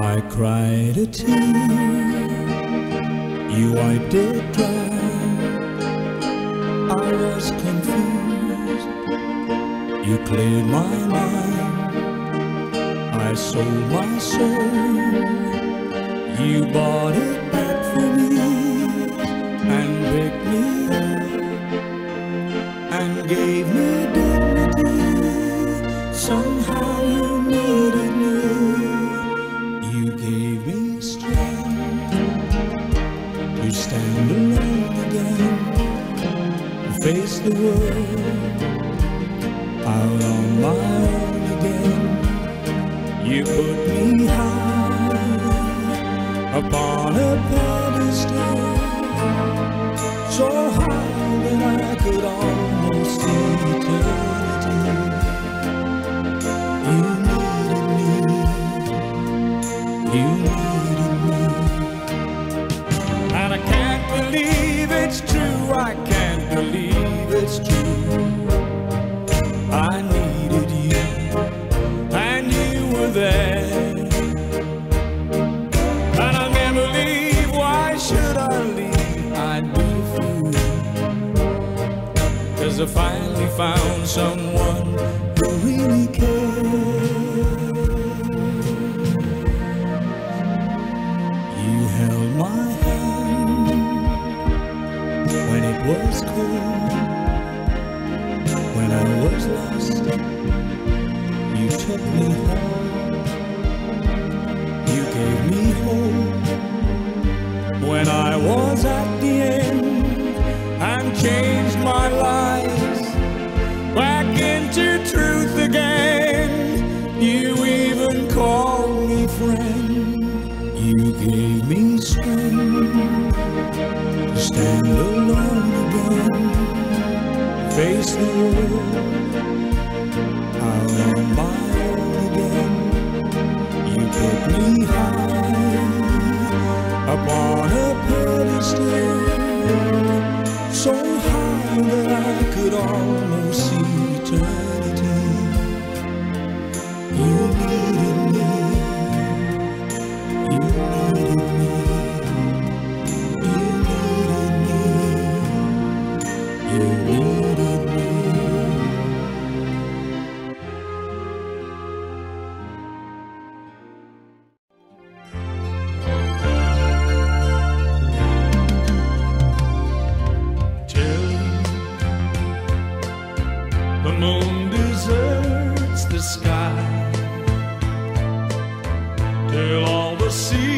I cried a tear, you wiped it dry. I was confused, you cleared my mind. I sold my soul, you bought it back for me, and picked me up and gave me dignity. Somehow you needed me, you gave me strength to stand alone again and face the world out on my own again. You put me high upon a pedestal, so high that I could almost see eternity. You needed me, you needed me, and I can't believe it's true, I can't believe it's true. I needed you, and you were there, and I'll never leave. Why should I leave? I'd be a fool, 'cause I finally found someone who really cared. You held my hand when it was cold, when I was lost. You took me home, you gave me hope when I was at the end, and changed my life back into truth again. You even called me friend, you gave me strength to stand alone again, face the world out on my own again. You put me high upon a pedestal, so high that I could almost see eternity. You needed me, you needed me, you needed me, you needed me. The moon deserts the sky, till all the sea